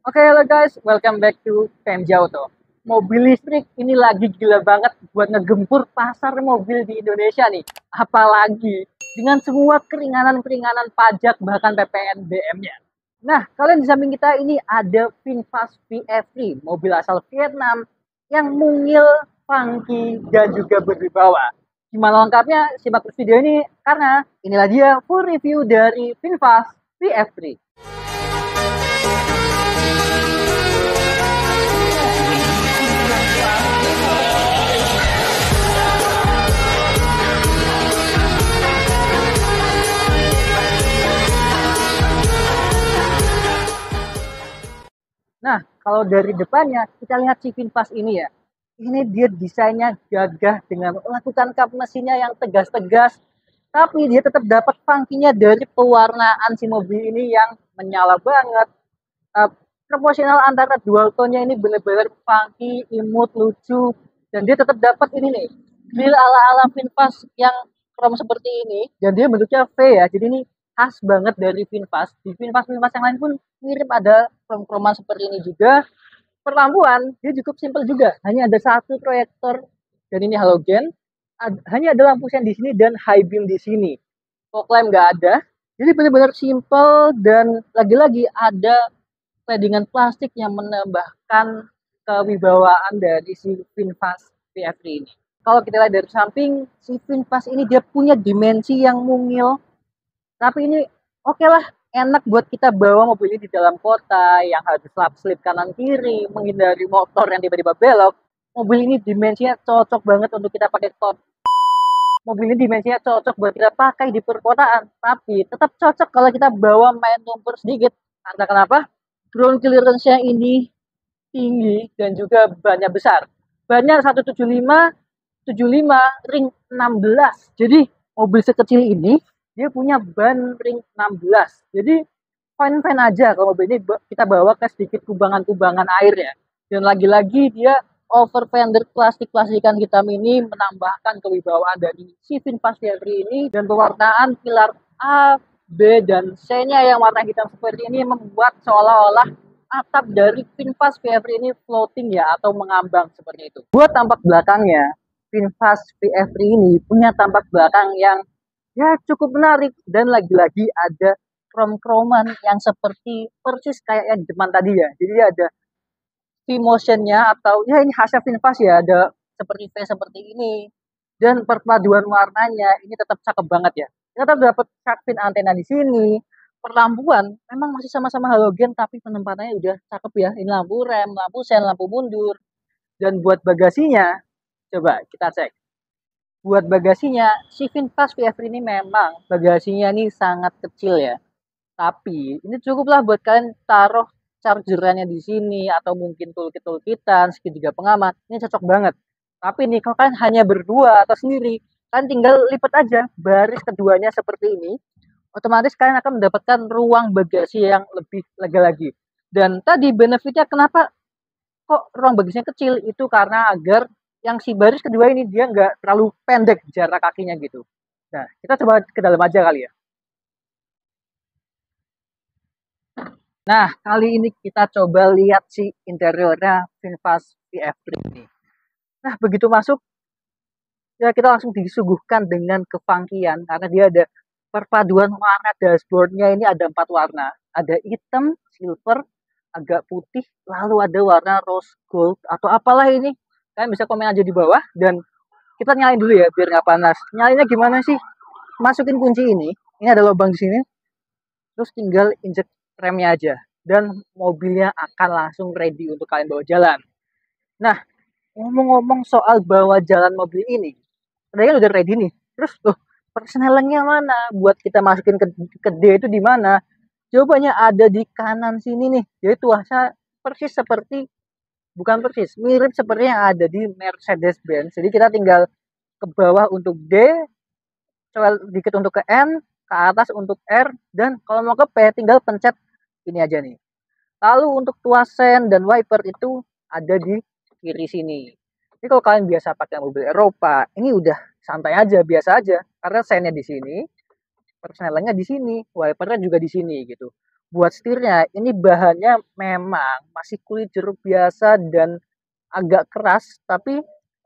Oke, halo guys, welcome back to PMJ Auto. Mobil listrik ini lagi gila banget buat ngegempur pasar mobil di Indonesia nih. Apalagi dengan semua keringanan-keringanan pajak bahkan PPNBM-nya. Nah, kalian di samping kita ini ada VinFast VF3, mobil asal Vietnam yang mungil, funky, dan juga berwibawa. Gimana lengkapnya? Simak video ini karena inilah dia full review dari VinFast VF3. Nah, kalau dari depannya kita lihat si VinFast ini ya. Ini dia desainnya gagah dengan melakukan kap mesinnya yang tegas-tegas, tapi dia tetap dapat funky-nya dari pewarnaan si mobil ini yang menyala banget. Uh, Proporsional antara dual tone-nya ini benar-benar funky, imut, lucu, dan dia tetap dapat ini nih, grill ala-ala VinFast yang chrome seperti ini, dan dia bentuknya V ya, jadi ini khas banget dari VinFast. Di VinFast yang lain pun mirip ada chrome-chroman seperti ini juga. Perlampuan dia cukup simpel juga, hanya ada satu proyektor dan ini halogen. Hanya ada lampu sen di sini dan high beam di sini. Fog lamp nggak ada. Jadi benar-benar simple dan lagi-lagi ada paddingan plastik yang menambahkan kewibawaan dari si VinFast VF3 ini. Kalau kita lihat dari samping, si VinFast ini dia punya dimensi yang mungil, tapi ini oke lah, enak buat kita bawa mobil ini di dalam kota yang harus lap slip kanan kiri, menghindari motor yang tiba-tiba belok. Mobil ini dimensinya cocok banget untuk kita pakai mobil ini dimensinya cocok buat kita pakai di perkotaan, tapi tetap cocok kalau kita bawa main lumpur sedikit. Entah kenapa, ground clearance-nya ini tinggi dan juga bannya besar. Bannya 175 ring 16. Jadi mobil sekecil ini dia punya ban ring 16. Jadi fine-fine aja kalau mobil ini kita bawa ke sedikit kubangan-kubangan air ya. Dan lagi-lagi dia over fender plastik-plastikan hitam ini menambahkan kewibawaan dari si VinFast VF3 ini, dan pewarnaan pilar A, B, dan C-nya yang warna hitam seperti ini membuat seolah-olah atap dari VinFast VF3 ini floating ya, atau mengambang seperti itu. Buat tampak belakangnya, VinFast VF3 ini punya tampak belakang yang ya cukup menarik, dan lagi-lagi ada krom-kroman yang seperti persis kayak yang di depan tadi ya. Jadi ada V-motionnya, atau ya ini khasnya VinFast ya, ada seperti V seperti ini, dan perpaduan warnanya ini tetap cakep banget ya. Kita tetap dapat shark fin antena di sini. Perlampuan memang masih sama-sama halogen, tapi penempatannya udah cakep ya. Ini lampu rem, lampu sen, lampu mundur. Dan buat bagasinya, coba kita cek. Buat bagasinya, si VinFast VF ini memang bagasinya ini sangat kecil ya. Tapi ini cukuplah buat kalian taruh chargerannya di sini, atau mungkin toolkit-toolkitan, segitiga pengaman. Ini cocok banget. Tapi nih kalau kalian hanya berdua atau sendiri, kalian tinggal lipat aja baris keduanya seperti ini. Otomatis kalian akan mendapatkan ruang bagasi yang lebih lega lagi. Dan tadi benefitnya kenapa kok ruang bagasinya kecil, itu karena agar yang si baris kedua ini dia nggak terlalu pendek jarak kakinya gitu. Nah, kita coba ke dalam aja kali ya. Nah, kali ini kita coba lihat si interiornya VinFast VF3 ini. Nah, begitu masuk, ya kita langsung disuguhkan dengan kefangkian, karena dia ada perpaduan warna. Dashboardnya ini ada 4 warna. Ada hitam, silver, agak putih, lalu ada warna rose gold, atau apalah ini. Kalian bisa komen aja di bawah, dan kita nyalain dulu ya, biar nggak panas. Nyalainnya gimana sih? Masukin kunci ini ada lubang di sini, terus tinggal injek remnya aja, dan mobilnya akan langsung ready untuk kalian bawa jalan. Nah, ngomong-ngomong soal bawa jalan mobil ini, kan udah ready nih. Terus tuh persnelengnya mana? Buat kita masukin ke D itu di mana? Jawabannya ada di kanan sini nih. Jadi tuasnya persis seperti, bukan persis, mirip seperti yang ada di Mercedes-Benz. Jadi kita tinggal ke bawah untuk D, coba dikit untuk ke N, ke atas untuk R, dan kalau mau ke P tinggal pencet ini aja nih. Lalu untuk tuas sen dan wiper itu ada di kiri sini. Ini kalau kalian biasa pakai mobil Eropa, ini udah santai aja, biasa aja, karena sennya di sini, persnelengnya di sini, wipernya juga di sini gitu. buat setirnya ini bahannya memang masih kulit jeruk biasa dan agak keras, tapi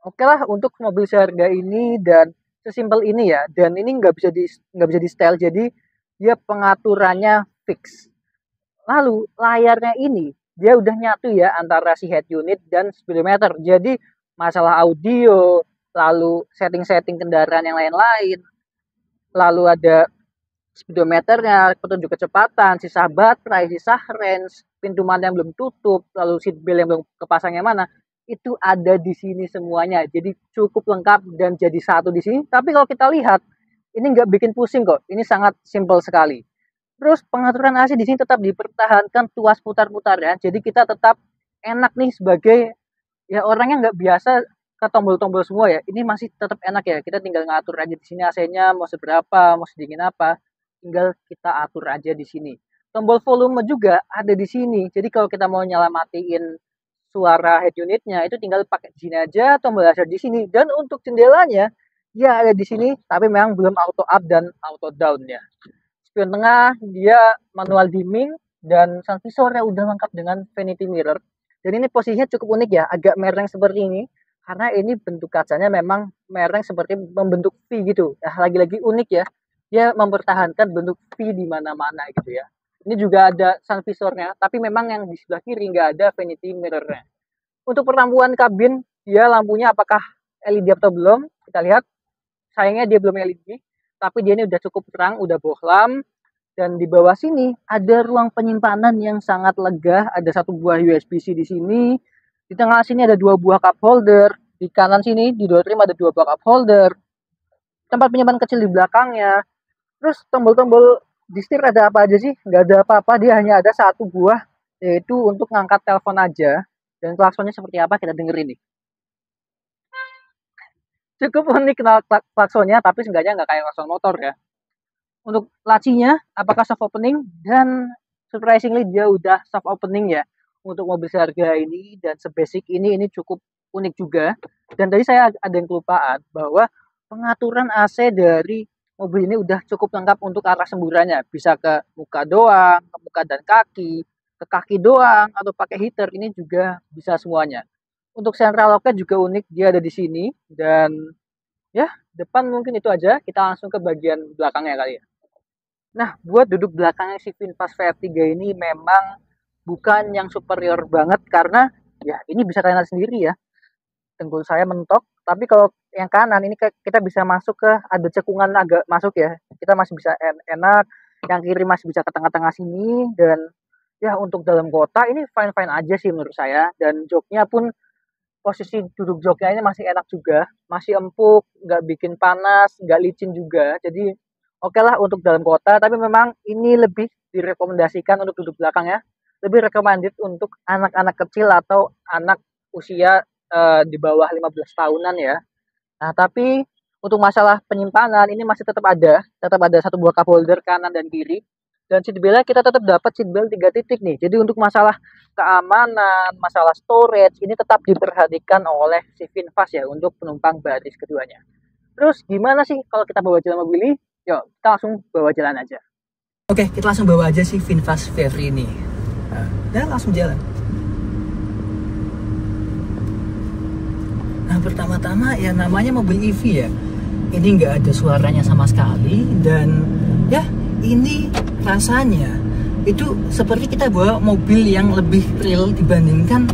oke lah untuk mobil seharga ini dan sesimpel ini ya. Dan ini nggak bisa di style, jadi dia pengaturannya fix. Lalu layarnya ini dia udah nyatu ya antara si head unit dan speedometer. Jadi masalah audio, lalu setting-setting kendaraan yang lain-lain, lalu ada speedometernya, petunjuk kecepatan, sisa baterai, sisa range, pintu mana yang belum tutup, lalu seat belt yang belum kepasang yang mana, itu ada di sini semuanya. Jadi cukup lengkap dan jadi satu di sini. Tapi kalau kita lihat, ini nggak bikin pusing kok. Ini sangat simple sekali. Terus pengaturan AC di sini tetap dipertahankan tuas putar-putar ya. Jadi kita tetap enak nih sebagai ya orang yang nggak biasa ke tombol-tombol semua ya. Ini masih tetap enak ya. Kita tinggal ngatur aja di sini AC-nya mau seberapa, mau sedingin apa. Tinggal kita atur aja di sini. Tombol volume juga ada di sini. Jadi kalau kita mau nyelamatiin suara head unitnya itu tinggal pakai di sini aja, tombol laser di sini. Dan untuk jendelanya ya ada di sini, tapi memang belum auto up dan auto down ya. Spion tengah dia manual dimming dan sun visornya udah lengkap dengan vanity mirror. Dan ini posisinya cukup unik ya, agak mereng seperti ini karena ini bentuk kacanya memang mereng seperti membentuk V gitu. Nah, lagi-lagi unik ya. Dia mempertahankan bentuk V di mana-mana gitu ya. Ini juga ada sun visornya, tapi memang yang di sebelah kiri nggak ada vanity mirrornya. Untuk perampuan kabin, dia lampunya apakah LED atau belum? Kita lihat. Sayangnya dia belum LED, tapi dia ini udah cukup terang, udah bohlam. Dan di bawah sini ada ruang penyimpanan yang sangat lega. Ada satu buah USB-C di sini. Di tengah sini ada dua buah cup holder. Di kanan sini di door trim ada dua buah cup holder. Tempat penyimpanan kecil di belakangnya. Terus tombol-tombol di setir ada apa aja sih? Nggak ada apa-apa, dia hanya ada satu buah, yaitu untuk ngangkat telepon aja. Dan klaksonnya seperti apa kita dengerin nih. Cukup unik klaksonnya, tapi seenggaknya nggak kayak klakson motor ya. Untuk lacinya, apakah soft opening? Dan surprisingly dia udah soft opening ya. Untuk mobil seharga ini dan sebasic ini cukup unik juga. Dan tadi saya ada yang kelupaan bahwa pengaturan AC dari mobil ini udah cukup lengkap untuk arah semburannya. Bisa ke muka doang, ke muka dan kaki, ke kaki doang, atau pakai heater. Ini juga bisa semuanya. Untuk central locknya juga unik, dia ada di sini. Dan ya, depan mungkin itu aja. Kita langsung ke bagian belakangnya kali ya. Nah, buat duduk belakangnya si VinFast VR3 ini memang bukan yang superior banget. Karena ya ini bisa kalian lihat sendiri ya. Dengkul saya mentok. Tapi kalau yang kanan ini kita bisa masuk ke ada cekungan agak masuk ya. Kita masih bisa enak. Yang kiri masih bisa ke tengah-tengah sini. Dan ya untuk dalam kota ini fine-fine aja sih menurut saya. Dan joknya pun posisi duduk joknya ini masih enak juga, masih empuk, nggak bikin panas, nggak licin juga. Jadi oke lah untuk dalam kota, tapi memang ini lebih direkomendasikan untuk duduk belakang ya. Lebih recommended untuk anak-anak kecil atau anak usia di bawah 15 tahunan ya. Nah, tapi untuk masalah penyimpanan ini masih tetap ada satu buah cup holder kanan dan kiri. Dan seat belt kita tetap dapat seat belt 3 titik nih. Jadi untuk masalah keamanan, masalah storage ini tetap diperhatikan oleh si VinFast ya untuk penumpang baris keduanya. Terus gimana sih kalau kita bawa jalan mobil ini? Yuk, kita langsung bawa jalan aja. Oke, kita langsung bawa aja si VinFast VR ini. Dan langsung jalan. Nah, pertama-tama ya namanya mobil EV ya. Ini nggak ada suaranya sama sekali dan ya ini rasanya itu seperti kita bawa mobil yang lebih real dibandingkan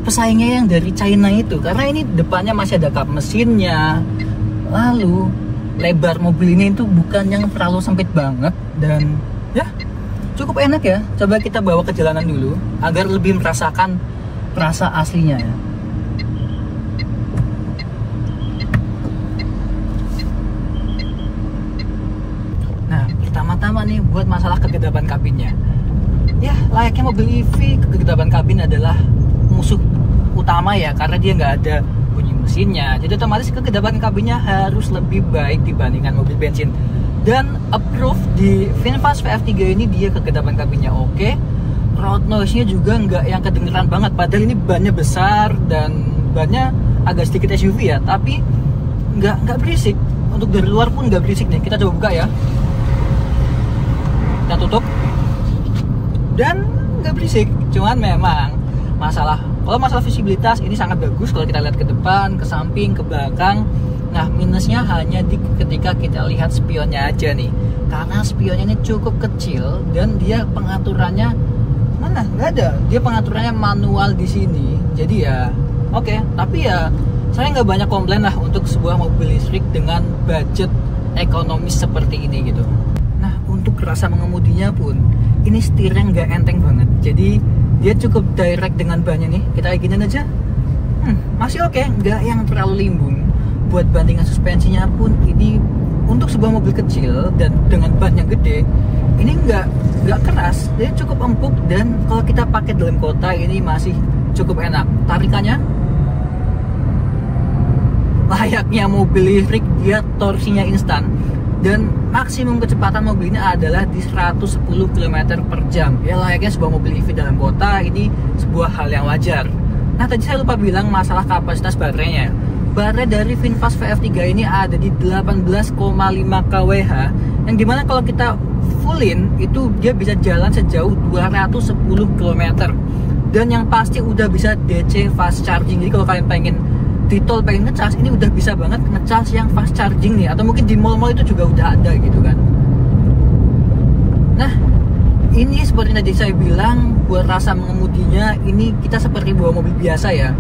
pesaingnya yang dari China itu, karena ini depannya masih ada kap mesinnya, lalu lebar mobil ini itu bukan yang terlalu sempit banget dan ya cukup enak ya. Coba kita bawa ke jalanan dulu agar lebih merasakan rasa aslinya ya. Pertama-tama nih buat masalah kegedaban kabinnya. Ya layaknya mobil EV, kegedaban kabin adalah musuh utama ya, karena dia nggak ada bunyi mesinnya. Jadi otomatis kegedaban kabinnya harus lebih baik dibandingkan mobil bensin. Dan approve di VinFast VR3 ini dia kegedaban kabinnya oke. Road noise-nya juga nggak yang kedengeran banget. Padahal ini bannya besar dan bannya agak sedikit SUV ya, tapi nggak berisik. Untuk dari luar pun nggak berisik nih. Kita coba buka ya. Kita tutup. dan nggak berisik. Cuman memang kalau masalah visibilitas ini sangat bagus kalau kita lihat ke depan, ke samping, ke belakang. Nah, minusnya hanya ketika kita lihat spionnya aja nih, karena spionnya ini cukup kecil dan dia pengaturannya mana nggak ada, dia pengaturannya manual di sini. Jadi ya oke, tapi ya saya nggak banyak komplain lah untuk sebuah mobil listrik dengan budget ekonomis seperti ini gitu. Nah, untuk rasa mengemudinya pun ini setirnya nggak enteng banget, jadi dia cukup direct dengan bannya nih. Kita giniin aja, masih oke, nggak yang terlalu limbung. Buat bandingan suspensinya pun ini untuk sebuah mobil kecil dan dengan ban yang gede, ini nggak keras, dia cukup empuk, dan kalau kita pakai dalam kota ini masih cukup enak. Tarikannya layaknya mobil listrik, dia torsinya instan, dan maksimum kecepatan mobil ini adalah di 110 km per jam. Ya layaknya sebuah mobil EV dalam kota, ini sebuah hal yang wajar. Nah, tadi saya lupa bilang masalah kapasitas baterainya. Baterai dari VinFast VF3 ini ada di 18,5 kWh, yang dimana kalau kita fullin itu dia bisa jalan sejauh 210 km, dan yang pasti udah bisa DC fast charging. Jadi kalau kalian pengen di tol pengen ngecas, ini udah bisa banget ngecas yang fast charging nih, atau mungkin di mall-mall itu juga udah ada gitu kan. Nah, ini seperti tadi saya bilang, buat rasa mengemudinya ini kita seperti bawa mobil biasa ya,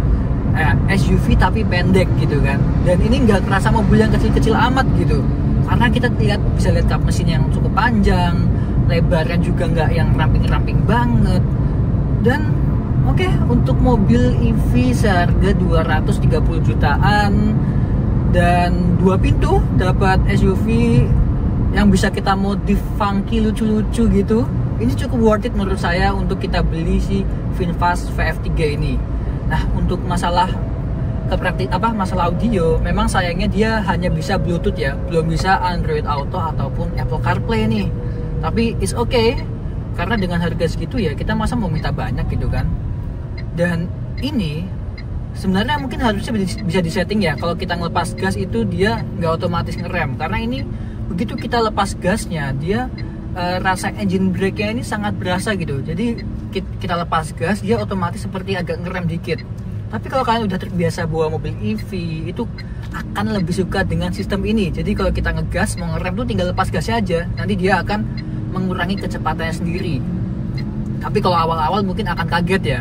SUV tapi pendek gitu kan. Dan ini nggak kerasa mobil yang kecil-kecil amat gitu, karena kita bisa lihat kap mesin yang cukup panjang, lebarnya juga nggak yang ramping-ramping banget. Dan oke, untuk mobil EV seharga 230 jutaan dan 2 pintu, dapat SUV yang bisa kita modif funky, lucu-lucu gitu, ini cukup worth it menurut saya untuk kita beli si VinFast VF3 ini. Nah, untuk masalah masalah audio, memang sayangnya dia hanya bisa Bluetooth ya, belum bisa Android Auto ataupun Apple CarPlay nih. Tapi it's okay, karena dengan harga segitu ya kita masa mau minta banyak gitu kan. Dan ini sebenarnya mungkin harusnya bisa disetting ya, kalau kita ngelepas gas itu dia nggak otomatis ngerem, karena ini begitu kita lepas gasnya dia rasa engine brake-nya ini sangat berasa gitu. Jadi kita lepas gas dia otomatis seperti agak ngerem dikit. Tapi kalau kalian udah terbiasa bawa mobil EV itu akan lebih suka dengan sistem ini. Jadi kalau kita ngegas mau ngerem tuh tinggal lepas gasnya aja, nanti dia akan mengurangi kecepatannya sendiri. Tapi kalau awal-awal mungkin akan kaget ya.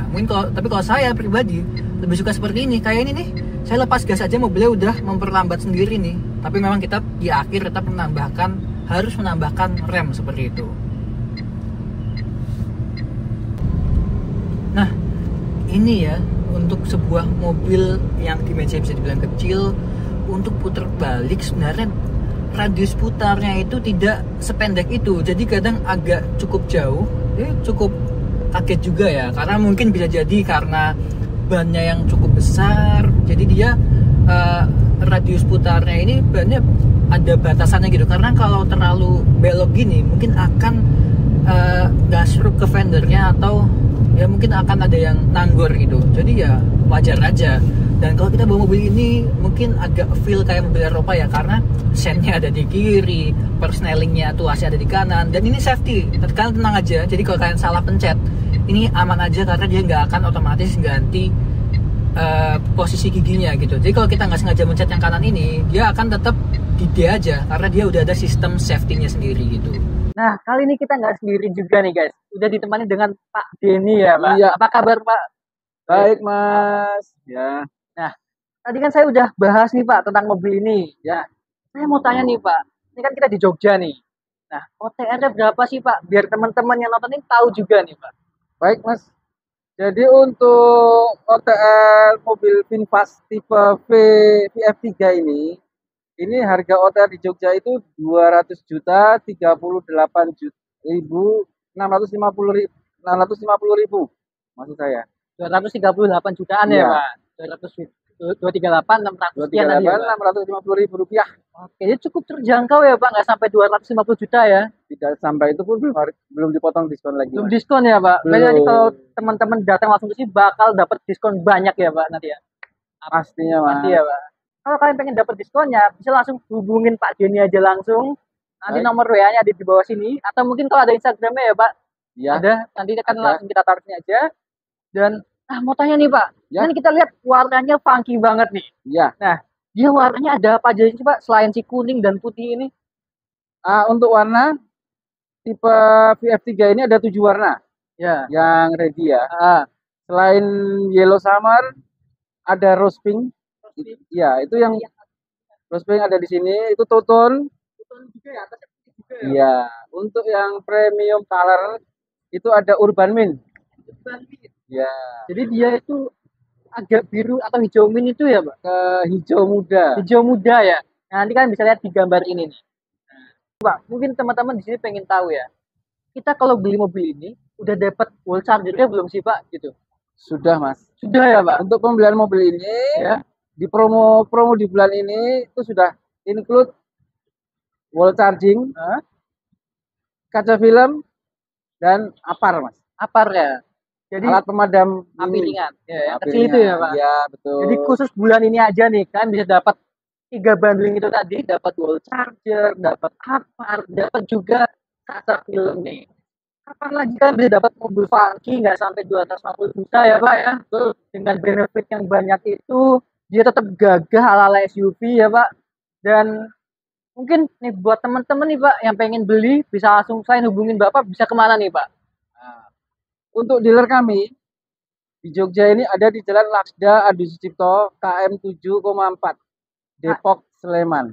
Tapi kalau saya pribadi lebih suka seperti ini. Kayak ini nih, saya lepas gas aja mobilnya udah memperlambat sendiri nih. Tapi memang kita di akhir tetap harus menambahkan rem seperti itu. Nah, ini ya untuk sebuah mobil yang dimensinya bisa dibilang kecil, untuk putar balik sebenarnya radius putarnya itu tidak sependek itu. Jadi kadang agak cukup jauh. Cukup kaget juga ya, karena mungkin bisa jadi karena bannya yang cukup besar, jadi dia radius putarnya ini bannya ada batasannya gitu. Karena kalau terlalu belok gini mungkin akan gasruk ke fendernya, atau ya mungkin akan ada yang nanggor gitu. Jadi ya wajar aja. Dan kalau kita bawa mobil ini mungkin agak feel kayak mobil Eropa ya, karena sennya ada di kiri, persnelingnya tuh ada di kanan, dan ini safety. Kalian tenang aja, jadi kalau kalian salah pencet ini aman aja, karena dia nggak akan otomatis ganti posisi giginya gitu. Jadi kalau kita nggak sengaja mencet yang kanan ini, dia akan tetap di D aja, karena dia udah ada sistem safety-nya sendiri gitu. Nah, kali ini kita nggak sendiri juga nih guys, udah ditemani dengan Pak Denny ya Pak. Iya. Apa kabar Pak? Baik Mas. Ya. Nah, tadi kan saya udah bahas nih Pak tentang mobil ini ya. Saya mau tanya nih Pak, ini kan kita di Jogja nih. Nah, OTR-nya berapa sih Pak? Biar teman-teman yang nonton ini tahu juga nih Pak. Baik Mas. Jadi untuk OTR mobil VinFast tipe VF3 ini harga OTR di Jogja itu 200 juta 650 ribu maksud saya. 238 jutaan ya Pak. 238 650 ribu rupiah. Oke, jadi cukup terjangkau ya Pak, nggak sampai 250 juta ya? Tidak sampai, itu pun belum dipotong diskon lagi. Belum diskon ya Pak? Berarti kalau teman-teman datang langsung ke sini bakal dapat diskon banyak ya Pak nanti ya? Pastinya Mas. Pasti ya Pak. Kalau kalian pengen dapat diskonnya, bisa langsung hubungin Pak Denny aja langsung. Nanti nomor WA-nya ada di bawah sini, atau mungkin kalau ada Instagramnya ya Pak, Ya, Ada, nanti akan ada. langsung kita taruh sini aja. Dan mau tanya nih Pak, Ya. kan kita lihat warnanya funky banget nih. Ya. Nah, dia warnanya ada apa aja sih Pak selain si kuning dan putih ini? Untuk warna tipe VF3 ini ada 7 warna Ya. yang ready ya. Selain yellow summer, ada rose pink. Iya, itu yang rose pink ada di sini. Itu two tone. Juga ya, atasnya putih juga ya. Iya, untuk yang premium color itu ada urban mint. Ya, Jadi dia itu agak biru atau hijau mint itu ya Pak? ke hijau muda. Hijau muda ya. Nah, nanti kan bisa lihat di gambar ini nih. Pak, mungkin teman-teman di sini pengen tahu ya. Kita kalau beli mobil ini udah dapat wall chargernya belum sih Pak? Gitu. Sudah, Mas. Sudah ya Pak. Untuk pembelian mobil ini Ya. di promo di bulan ini itu sudah include wall charging, kaca film, dan apar, Mas. Apar ya. Jadi Alat pemadam api ini. ringan. Ya, yang Api kecil itu ringan. ya Pak. Iya, betul. Jadi khusus bulan ini aja nih kan bisa dapat 3 bundling itu tadi, dapat wall charger, dapat apar, dapat juga kaca film nih. Kapan lagi kan bisa dapat mobil funky nggak sampai 250 juta ya Pak ya. Betul. Dengan benefit yang banyak itu, dia tetap gagah ala-ala SUV ya Pak. Dan mungkin nih buat teman-teman nih Pak yang pengen beli bisa langsung saya hubungin Bapak, bisa kemana nih Pak? Nah, untuk dealer kami di Jogja ini ada di Jalan Laksda Adi Sucipto KM 7,4 Depok Sleman.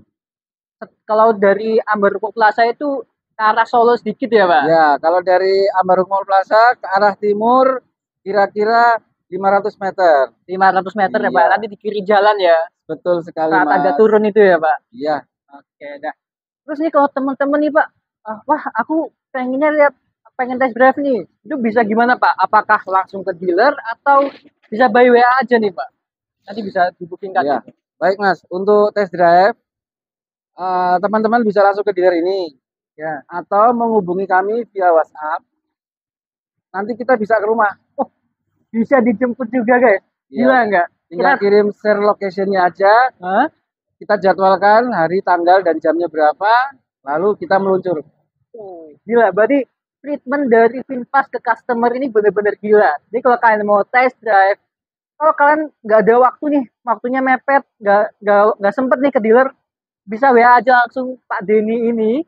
Kalau dari Ambarukmo Plaza itu ke arah Solo sedikit ya Pak? Ya, kalau dari Ambarukmo Plaza ke arah timur kira-kira 500 meter. 500 meter ya Iya. Pak, nanti di kiri jalan ya, Betul sekali, saat Mas. ada turun itu ya Pak? Iya. Oke, dah. Terus nih kalau teman-teman nih Pak, wah aku pengen test drive nih, itu bisa gimana Pak? Apakah langsung ke dealer atau bisa by WA aja nih Pak? Nanti bisa di-booking kan? Ya. Baik, Mas. Untuk test drive teman-teman bisa langsung ke dealer ini Ya. atau menghubungi kami via WhatsApp. Nanti kita bisa ke rumah. Bisa dijemput juga guys? Ya. Gila nggak? Tinggal kirim share location-nya aja. Hah? Kita jadwalkan hari, tanggal, dan jamnya berapa, lalu kita meluncur. Gila, berarti treatment dari VinFast ke customer ini bener-bener gila. Jadi kalau kalian mau test drive, kalau kalian nggak ada waktu nih, waktunya mepet, nggak sempet nih ke dealer, bisa WA aja langsung Pak Denny ini,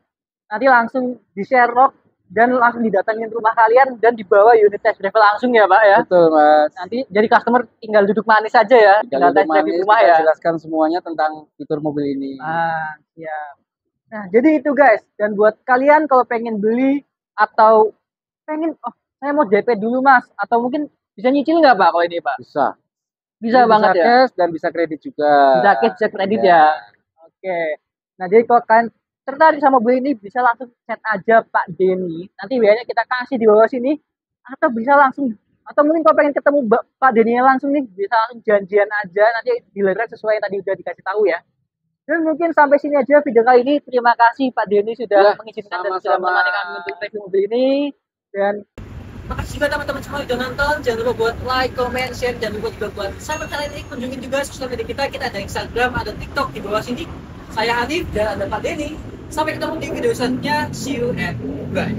nanti langsung di Sherlock dan langsung didatangin rumah kalian dan dibawa unit test drive langsung ya Pak ya. Betul, Mas. Nanti jadi customer tinggal duduk manis aja ya, tinggal test drive di rumah kita ya. jelaskan semuanya tentang fitur mobil ini. Siap. Nah, jadi itu guys. Dan buat kalian kalau pengen beli atau pengen, saya mau DP dulu Mas, atau mungkin bisa nyicil nggak Pak kalau ini Pak? Bisa. Bisa banget ya. Cash dan bisa kredit juga. Bisa cash, bisa kredit ya. Oke. Nah, jadi kalau kalian tertarik sama mobil ini bisa langsung chat aja Pak Denny. Nanti WA-nya kita kasih di bawah sini, atau bisa langsung, atau mungkin kalau pengen ketemu Pak Denny langsung nih, bisa langsung janjian aja, nanti dealernya sesuai yang tadi udah dikasih tahu ya. Dan mungkin sampai sini aja video kali ini. Terima kasih Pak Denny sudah mengizinkan dan sudah menemani kami untuk review mobil ini. Dan makasih juga teman-teman semua yang udah nonton. Jangan lupa buat like, comment, share. Jangan lupa juga buat sahabat kalian ini kunjungin juga sosial media kita. Kita ada Instagram, ada TikTok di bawah sini. Saya Hanif dan ada Pak Denny. Sampai ketemu di video selanjutnya. See you and bye.